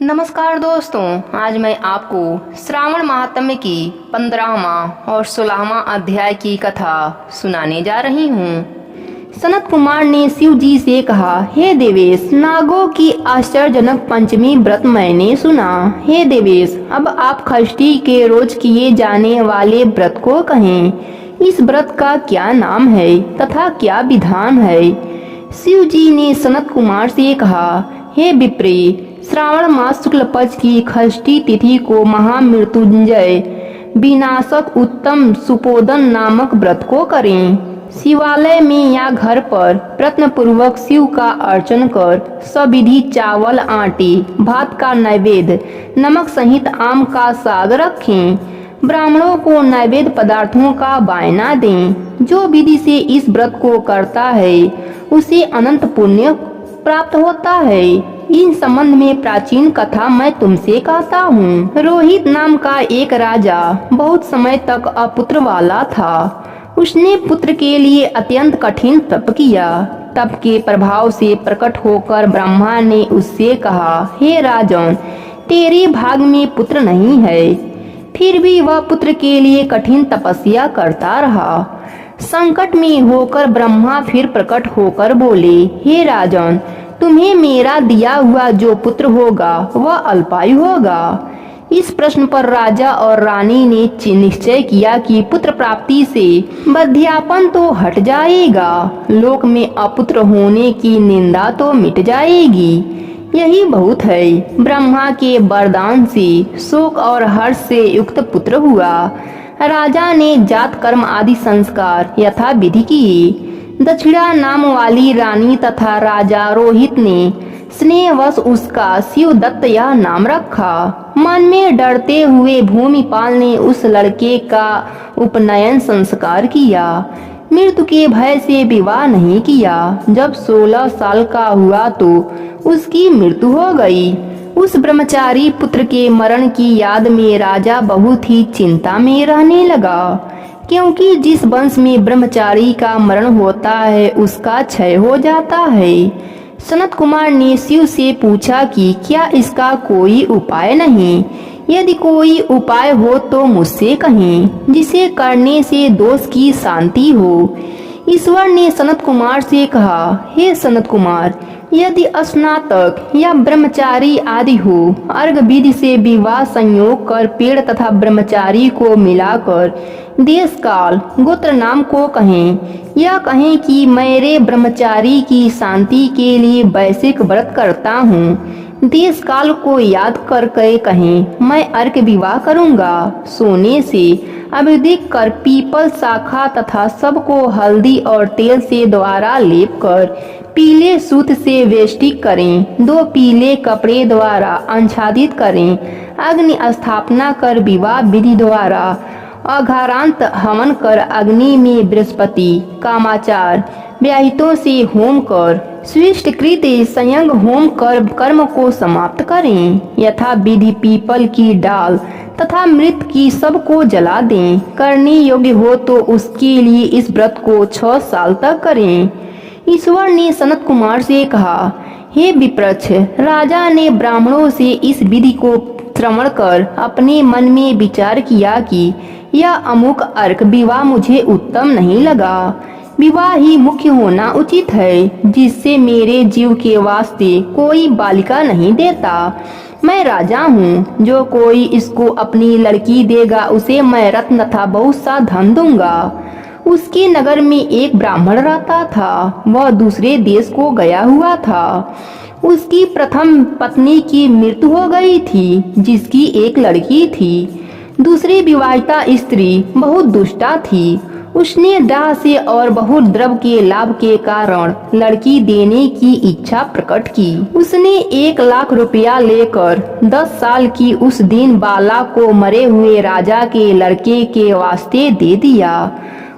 नमस्कार दोस्तों, आज मैं आपको श्रावण महात्म्य की 15वां और 16वां अध्याय की कथा सुनाने जा रही हूँ। सनत कुमार ने शिव जी से कहा, हे देवेश, नागों की आश्चर्यजनक पंचमी व्रत मैंने सुना। हे देवेश, अब आप षष्ठी के रोज किए जाने वाले व्रत को कहें। इस व्रत का क्या नाम है तथा क्या विधान है? शिव जी ने सनत कुमार से कहा, हे विप्रे, श्रावण मास शुक्ल पक्ष की षष्ठी तिथि को महामृत्युंजय विनाशक उत्तम सुपोदन नामक व्रत को करें। शिवालय में या घर पर प्रयत्न पूर्वक शिव का अर्चन कर सविधि चावल, आटे, भात का नैवेद्य, नमक सहित आम का साग रखें। ब्राह्मणों को नैवेद्य पदार्थों का बायना दें। जो विधि से इस व्रत को करता है उसे अनंत पुण्य प्राप्त होता है। इन संबंध में प्राचीन कथा मैं तुमसे कहता हूँ। रोहित नाम का एक राजा बहुत समय तक अपुत्र वाला था। उसने पुत्र के लिए अत्यंत कठिन तप किया। तप के प्रभाव से प्रकट होकर ब्रह्मा ने उससे कहा, हे राजन, तेरे भाग में पुत्र नहीं है। फिर भी वह पुत्र के लिए कठिन तपस्या करता रहा। संकट में होकर ब्रह्मा फिर प्रकट होकर बोले, हे राजन, तुम्हें मेरा दिया हुआ जो पुत्र होगा वह अल्पायु होगा। इस प्रश्न पर राजा और रानी ने निश्चय किया कि पुत्र प्राप्ति से वृद्धापन तो हट जाएगा, लोक में अपुत्र होने की निंदा तो मिट जाएगी। यही बहुत है। ब्रह्मा के वरदान से शोक और हर्ष से युक्त पुत्र हुआ। राजा ने जात कर्म आदि संस्कार यथा विधि किए। दक्षिणा नाम वाली रानी तथा राजा रोहित ने स्नेहवश उसका शिवदत्त यह नाम रखा। मन में डरते हुए भूमिपाल ने उस लड़के का उपनयन संस्कार किया। मृत्यु के भय से विवाह नहीं किया। जब 16 साल का हुआ तो उसकी मृत्यु हो गई। उस ब्रह्मचारी पुत्र के मरण की याद में राजा बहुत ही चिंता में रहने लगा, क्योंकि जिस वंश में ब्रह्मचारी का मरण होता है उसका क्षय हो जाता है। सनत कुमार ने शिव से पूछा कि क्या इसका कोई उपाय नहीं? यदि कोई उपाय हो तो मुझसे कहें, जिसे करने से दोष की शांति हो। ईश्वर ने सनत कुमार से कहा, हे सनत कुमार, यदि स्नातक या ब्रह्मचारी आदि हो, अर्घ विधि से विवाह संयोग कर पेड़ तथा ब्रह्मचारी को मिलाकर देश काल गोत्र नाम को कहें। यह कहें कि मेरे ब्रह्मचारी की शांति के लिए वैश्विक व्रत करता हूँ। देश काल को याद करके कहें, मैं अर्क विवाह करूँगा। सोने से अभिधिक कर पीपल शाखा तथा सबको हल्दी और तेल से द्वारा लेप कर पीले सूत से वेष्टिक करें। 2 पीले कपड़े द्वारा आच्छादित करें। अग्नि स्थापना कर विवाह विधि द्वारा अघारांत हवन कर अग्नि में बृहस्पति कामाचार व्याहितों से होम कर स्विष्टकृत संयंग होम कर कर्म को समाप्त करें। यथा विधि पीपल की डाल तथा मृत की सबको जला दें। करने योग्य हो तो उसके लिए इस व्रत को 6 साल तक करें। ईश्वर ने सनत कुमार से कहा, हे विप्रच्छ, राजा ने ब्राह्मणों से इस विधि को श्रवण कर अपने मन में विचार किया कि यह अमुक अर्क विवाह मुझे उत्तम नहीं लगा। विवाह ही मुख्य होना उचित है, जिससे मेरे जीव के वास्ते कोई बालिका नहीं देता। मैं राजा हूँ, जो कोई इसको अपनी लड़की देगा उसे मैं रत्न तथा बहुत सा धन दूंगा। उसके नगर में एक ब्राह्मण रहता था। वह दूसरे देश को गया हुआ था। उसकी प्रथम पत्नी की मृत्यु हो गई थी, जिसकी एक लड़की थी। दूसरी विवाहिता स्त्री बहुत दुष्टा थी। उसने डाह से और बहुत द्रव्य के लाभ के कारण लड़की देने की इच्छा प्रकट की। उसने 1 लाख रुपया लेकर 10 साल की उस दिन बाला को मरे हुए राजा के लड़के के वास्ते दे दिया।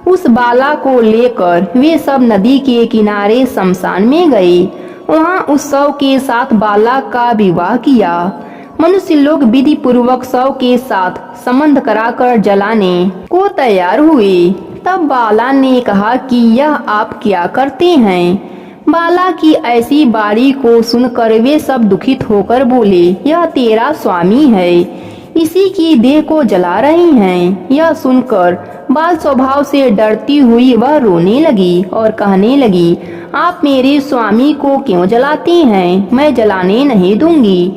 उस बाला को लेकर वे सब नदी के किनारे शमशान में गए। वहाँ उस शव के साथ बाला का विवाह किया। मनुष्य लोग विधि पूर्वक शव के साथ संबंध कराकर जलाने को तैयार हुए। तब बाला ने कहा कि यह आप क्या करते हैं? बाला की ऐसी बारी को सुनकर वे सब दुखित होकर बोले, यह तेरा स्वामी है, इसी की देह को जला रही हैं। यह सुनकर बाल स्वभाव से डरती हुई वह रोने लगी और कहने लगी, आप मेरे स्वामी को क्यों जलाती हैं? मैं जलाने नहीं दूंगी।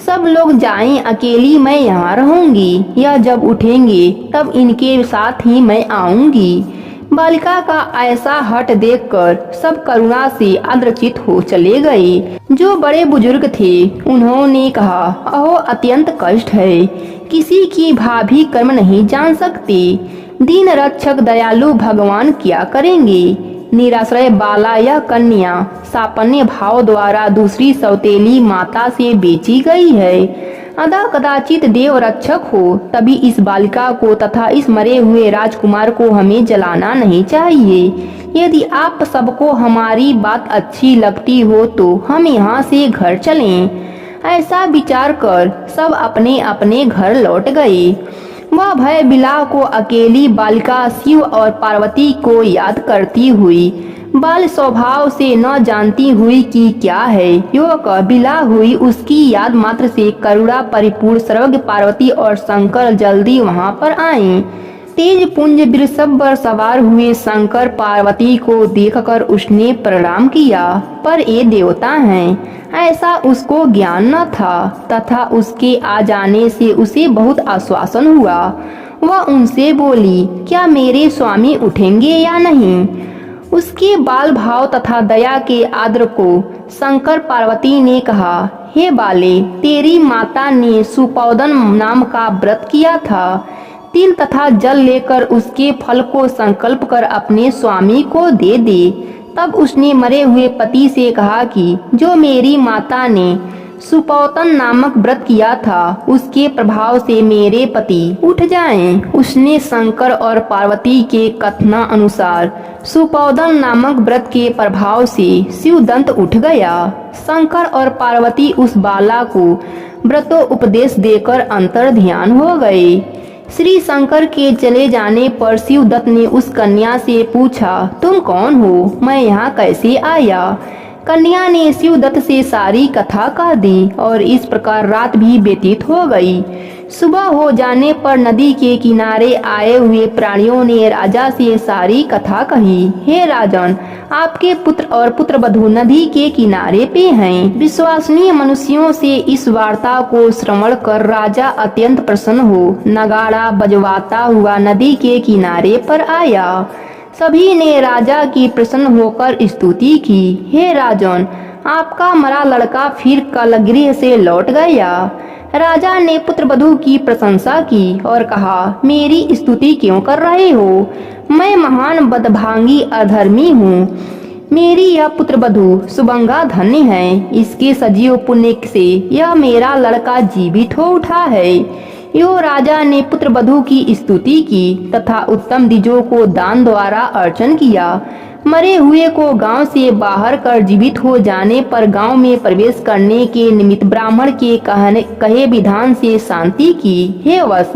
सब लोग जाएं, अकेली मैं यहाँ रहूंगी। यह जब उठेंगे तब इनके साथ ही मैं आऊंगी। बालिका का ऐसा हट देखकर सब करुणा से आद्रचित हो चले गए। जो बड़े बुजुर्ग थे उन्होंने कहा, अहो अत्यंत कष्ट है, किसी की भाभी कर्म नहीं जान सकते। दीन रक्षक दयालु भगवान क्या करेंगे? निराश्रय बाला या कन्या सापन्य भाव द्वारा दूसरी सौतेली माता से बेची गई है। अदा कदाचित देव रक्षक हो, तभी इस बालिका को तथा इस मरे हुए राजकुमार को हमें जलाना नहीं चाहिए। यदि आप सबको हमारी बात अच्छी लगती हो तो हम यहाँ से घर चलें। ऐसा विचार कर सब अपने अपने घर लौट गए। वह भय बिला को अकेली बालिका शिव और पार्वती को याद करती हुई, बाल स्वभाव से न जानती हुई कि क्या है, युवक बिला हुई उसकी याद मात्र से करुणा परिपूर्ण सर्वज्ञ पार्वती और शंकर जल्दी वहां पर आए। तेज पुंज वृषभ पर सवार हुए शंकर पार्वती को देखकर उसने प्रणाम किया, पर ये देवता हैं ऐसा उसको ज्ञान न था तथा उसके आ जाने से उसे बहुत आश्वासन हुआ। वह उनसे बोली, क्या मेरे स्वामी उठेंगे या नहीं? उसके बाल भाव तथा दया के आदर को शंकर पार्वती ने कहा, हे बाले, तेरी माता ने सुपौदन नाम का व्रत किया था। तिल तथा जल लेकर उसके फल को संकल्प कर अपने स्वामी को दे दे। तब उसने मरे हुए पति से कहा कि जो मेरी माता ने सुपौतन नामक व्रत किया था उसके प्रभाव से मेरे पति उठ जाएं। उसने शंकर और पार्वती के कथना अनुसार सुपौदन नामक व्रत के प्रभाव से शिवदंत उठ गया। शंकर और पार्वती उस बाला को व्रतो उपदेश देकर अंतर ध्यान हो गए। श्री शंकर के चले जाने पर शिवदत्त ने उस कन्या से पूछा, तुम कौन हो? मैं यहाँ कैसे आया? कन्या ने शिवदत्त से सारी कथा कह दी और इस प्रकार रात भी व्यतीत हो गई। सुबह हो जाने पर नदी के किनारे आए हुए प्राणियों ने राजा से सारी कथा कही। हे राजन, आपके पुत्र और पुत्रवधू नदी के किनारे पे हैं। विश्वसनीय मनुष्यों से इस वार्ता को श्रवण कर राजा अत्यंत प्रसन्न हो नगाड़ा बजवाता हुआ नदी के किनारे पर आया। सभी ने राजा की प्रसन्न होकर स्तुति की। हे राजन, आपका मरा लड़का फिर कल गृह से लौट गया। राजा ने पुत्रवधू की प्रशंसा की और कहा, मेरी स्तुति क्यों कर रहे हो? मैं महान बदभागी अधर्मी हूँ। मेरी यह पुत्रवधू सुबंगा धन्य है। इसके सजीव पुण्य से यह मेरा लड़का जीवित हो उठा है। यो राजा ने पुत्रवधू की स्तुति की तथा उत्तम द्विजों को दान द्वारा अर्चन किया। मरे हुए को गांव से बाहर कर जीवित हो जाने पर गांव में प्रवेश करने के निमित्त ब्राह्मण के कहे विधान से शांति की। हे वश,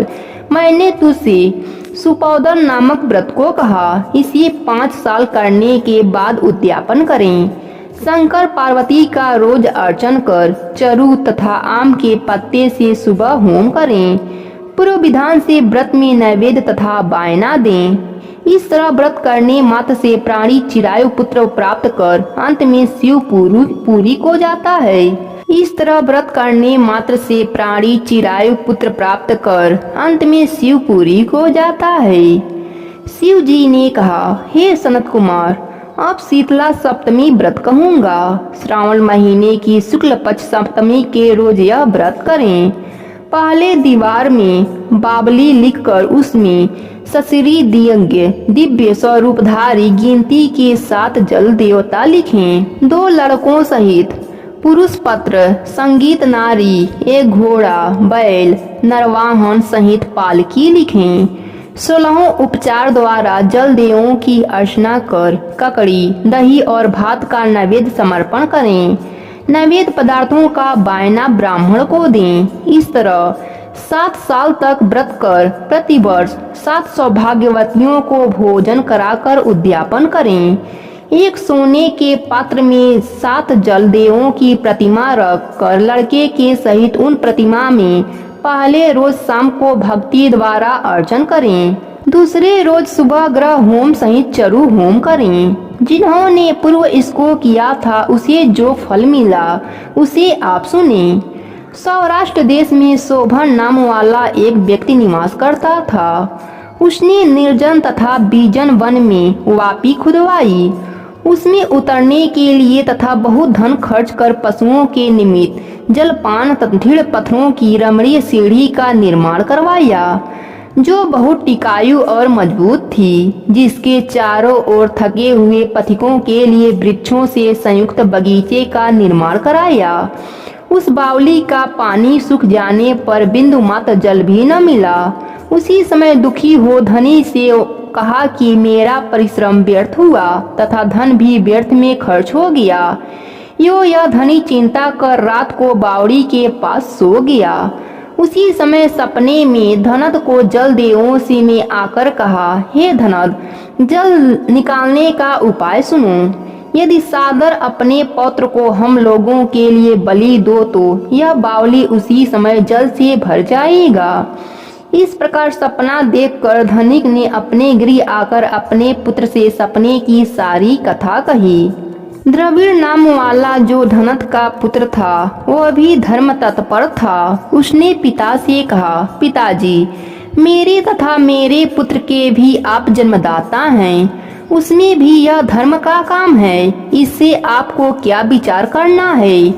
मैंने तुझसे सुपौदन नामक व्रत को कहा, इसे 5 साल करने के बाद उद्यापन करें। शंकर पार्वती का रोज अर्चन कर चरु तथा आम के पत्ते से सुबह होम करें। पूर्व विधान से व्रत में नैवेद्य तथा बायना दें। इस तरह व्रत करने मात्र से प्राणी चिरायु पुत्र प्राप्त कर अंत में शिव पूरी को जाता है। इस तरह व्रत करने मात्र से प्राणी चिरायु पुत्र प्राप्त कर अंत में शिव पूरी को जाता है। शिव जी ने कहा, हे सनत कुमार, अब शीतला सप्तमी व्रत कहूँगा। श्रावण महीने की शुक्ल पक्ष सप्तमी के रोज यह व्रत करें। पहले दीवार में बावली लिखकर उसमें ससुरी दिव्य स्वरूपधारी गिनती के 7 जल देवता लिखें। 2 लड़कों सहित पुरुष पत्र संगीत नारी, एक घोड़ा बैल नरवाहन सहित पालकी लिखें। 16 उपचार द्वारा जल देवों की अर्चना कर ककड़ी दही और भात का नैवेद्य समर्पण करें। नैवेद्य पदार्थों का बायना ब्राह्मण को दें। इस तरह 7 साल तक व्रत कर प्रतिवर्ष 7 सौभाग्यवतियों को भोजन कराकर उद्यापन करें। एक सोने के पात्र में 7 जलदेवों की प्रतिमा रख कर लड़के के सहित उन प्रतिमा में पहले रोज शाम को भक्ति द्वारा अर्चन करें, दूसरे रोज सुबह ग्रह होम सहित चरु होम करें। जिन्होंने पूर्व इसको किया था उसे जो फल मिला उसे आप सुने। सौराष्ट्र देश में शोभन नाम वाला एक व्यक्ति निवास करता था। उसने निर्जन तथा बीजन वन में वापी खुदवाई। उसमें उतरने के लिए तथा बहुत धन खर्च कर पशुओं के निमित्त जलपान दृढ़ पत्थरों की रमणीय सीढ़ी का निर्माण करवाया, जो बहुत टिकाऊ और मजबूत थी, जिसके चारों ओर थके हुए पथिकों के लिए वृक्षों से संयुक्त बगीचे का निर्माण कराया। उस बावली का पानी सूख जाने पर बिंदु मात्र जल भी न मिला। उसी समय दुखी हो धनी से कहा कि मेरा परिश्रम व्यर्थ हुआ तथा धन भी व्यर्थ में खर्च हो गया। यह धनी चिंता कर रात को बावड़ी के पास सो गया। उसी समय सपने में धनद को जल देवों से ने आकर कहा, हे धनद, जल निकालने का उपाय सुनो। यदि सागर अपने पौत्र को हम लोगों के लिए बलि दो तो यह बावली उसी समय जल से भर जाएगा। इस प्रकार सपना देखकर धनिक ने अपने गृह आकर अपने पुत्र से सपने की सारी कथा कही। द्रविड़ नाम वाला जो धनत का पुत्र था वह भी धर्म तत्पर था। उसने पिता से कहा, पिताजी, मेरे तथा मेरे पुत्र के भी आप जन्मदाता हैं। उसमें भी यह धर्म का काम है। इससे आपको क्या विचार करना है,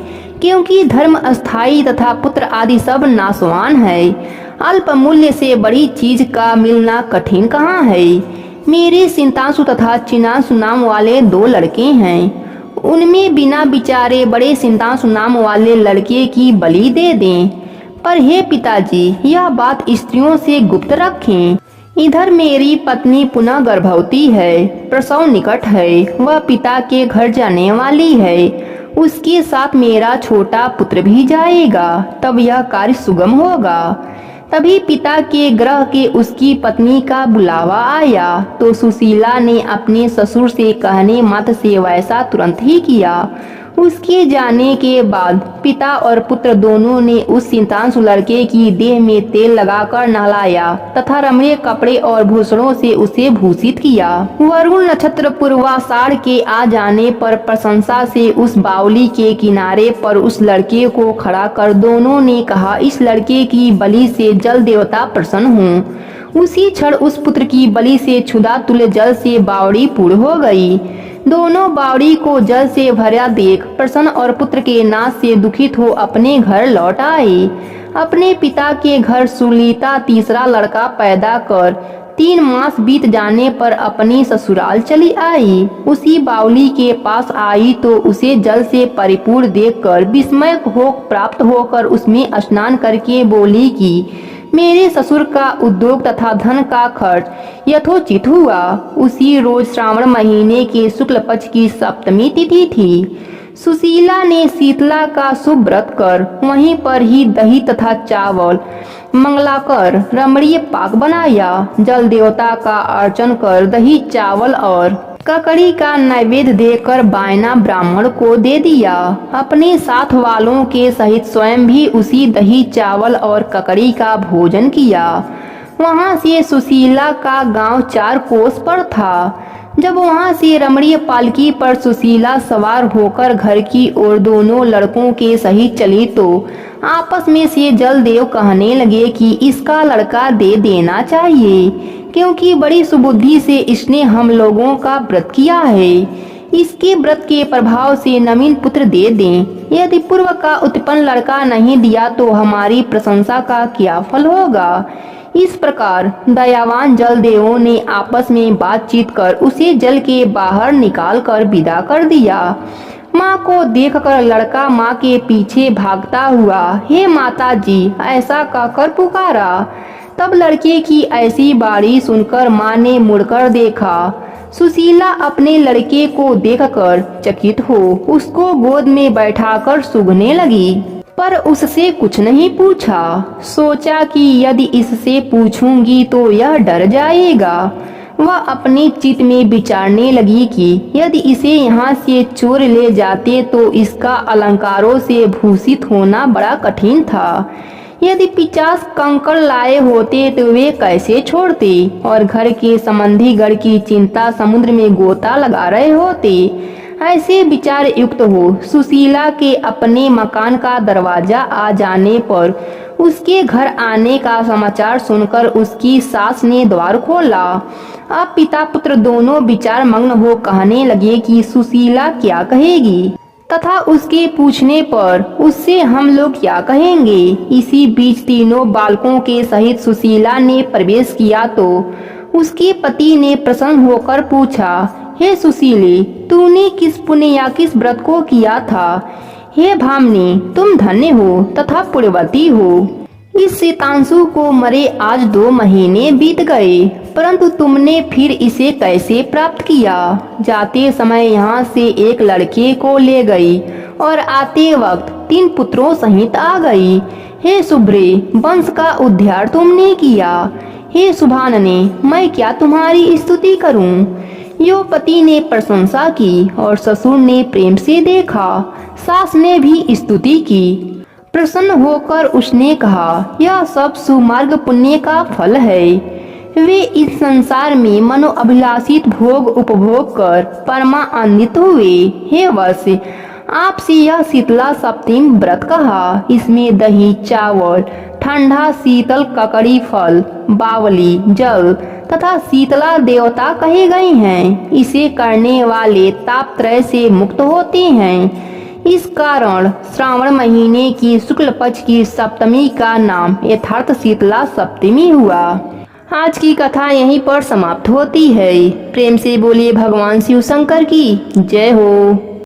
क्योंकि धर्म अस्थाई तथा पुत्र आदि सब नाशवान है। अल्प मूल्य से बड़ी चीज का मिलना कठिन कहाँ है। मेरे सिंतांशु तथा चिनांशु नाम वाले 2 लड़के हैं। उनमें बिना विचारे बड़े सिंतांशु नाम वाले लड़के की बलि दे दें। पर हे पिताजी, यह बात स्त्रियों से गुप्त रखें। इधर मेरी पत्नी पुनः गर्भवती है, प्रसव निकट है, वह पिता के घर जाने वाली है। उसके साथ मेरा छोटा पुत्र भी जाएगा, तब यह कार्य सुगम होगा। तभी पिता के गृह के उसकी पत्नी का बुलावा आया तो सुशीला ने अपने ससुर से कहने मात्र से वैसा तुरंत ही किया। उसके जाने के बाद पिता और पुत्र दोनों ने उस सिंतांशु लड़के की देह में तेल लगाकर नहलाया तथा रमणीय कपड़े और भूषणों से उसे भूषित किया। वरुण नक्षत्र पूर्वाषाढ़ के आ जाने पर प्रशंसा से उस बावली के किनारे पर उस लड़के को खड़ा कर दोनों ने कहा, इस लड़के की बलि से जल देवता प्रसन्न हों। उसी क्षण उस पुत्र की बलि से क्षुधा तुल्य जल से बावड़ी पूर्ण हो गई। दोनों बावड़ी को जल से भरा देख प्रसन्न और पुत्र के नाश से दुखित हो अपने घर लौट आए। अपने पिता के घर सुलीता तीसरा लड़का पैदा कर 3 मास बीत जाने पर अपनी ससुराल चली आई। उसी बावली के पास आई तो उसे जल से परिपूर्ण देखकर विस्मय हो प्राप्त होकर उसमें स्नान करके बोली कि मेरे ससुर का उद्योग तथा धन का खर्च यथोचित हुआ। उसी रोज श्रावण महीने के शुक्ल पक्ष की सप्तमी तिथि थी। सुशीला ने शीतला का शुभ व्रत कर वहीं पर ही दही तथा चावल मंगलाकर रमणीय पाक बनाया। जल देवता का अर्चन कर दही चावल और ककड़ी का नैवेद्य देकर बायना ब्राह्मण को दे दिया। अपने साथ वालों के सहित स्वयं भी उसी दही चावल और ककड़ी का भोजन किया। वहां से सुशीला का गांव 4 कोस पर था। जब वहां से रमणीय पालकी पर सुशीला सवार होकर घर की ओर दोनों लड़कों के सहित चली तो आपस में से जलदेव कहने लगे कि इसका लड़का दे देना चाहिए, क्योंकि बड़ी सुबुद्धि से इसने हम लोगों का व्रत किया है। इसके व्रत के प्रभाव से नवीन पुत्र दे दें। यदि पूर्व का उत्पन्न लड़का नहीं दिया तो हमारी प्रशंसा का क्या फल होगा। इस प्रकार दयावान जलदेवों ने आपस में बातचीत कर उसे जल के बाहर निकाल कर विदा कर दिया। माँ को देखकर लड़का माँ के पीछे भागता हुआ हे माता जी ऐसा कहकर पुकारा। तब लड़के की ऐसी बाड़ी सुनकर माँ ने मुड़कर देखा। सुशीला अपने लड़के को देखकर चकित हो उसको गोद में बैठाकर सूंघने लगी, पर उससे कुछ नहीं पूछा। सोचा कि यदि इससे पूछूंगी तो यह डर जाएगा। वह अपने चित्त में विचारने लगी कि यदि इसे यहाँ से चोर ले जाते तो इसका अलंकारों से भूषित होना बड़ा कठिन था। यदि 50 कंकड़ लाए होते तो वे कैसे छोड़ते, और घर के संबंधी गढ़ की चिंता समुद्र में गोता लगा रहे होते। ऐसे विचार युक्त हो सुशीला के अपने मकान का दरवाजा आ जाने पर उसके घर आने का समाचार सुनकर उसकी सास ने द्वार खोला। अब पिता पुत्र दोनों विचार मग्न हो कहने लगे कि सुशीला क्या कहेगी तथा उसके पूछने पर उससे हम लोग क्या कहेंगे। इसी बीच तीनों बालकों के सहित सुशीला ने प्रवेश किया तो उसके पति ने प्रसन्न होकर पूछा, हे सुशीले, तूने किस पुण्य या किस व्रत को किया था? हे भामिनी, तुम धन्य हो तथा पुण्यवती हो। इस शीतांशु को मरे आज 2 महीने बीत गए, परंतु तुमने फिर इसे कैसे प्राप्त किया? जाते समय यहाँ से एक लड़के को ले गई और आते वक्त 3 पुत्रों सहित आ गई। हे शुभ्रे, वंश का उद्धार तुमने किया। हे शुभानने, मैं क्या तुम्हारी स्तुति करूं? यो पति ने प्रशंसा की और ससुर ने प्रेम से देखा। सास ने भी स्तुति की। प्रसन्न होकर उसने कहा, यह सब सुमार्ग पुण्य का फल है। वे इस संसार में मनोअभिलाषित भोग उपभोग कर परमानंदित हुए। हे वश, आपसे यह शीतला सप्तमी व्रत कहा। इसमें दही, चावल, ठंडा शीतल ककड़ी फल, बावली, जल तथा शीतला देवता कहे गए हैं। इसे करने वाले तापत्रय से मुक्त होते हैं। इस कारण श्रावण महीने की शुक्ल पक्ष की सप्तमी का नाम यथार्थ शीतला सप्तमी हुआ। आज की कथा यहीं पर समाप्त होती है। प्रेम से बोलिए भगवान शिव शंकर की जय हो।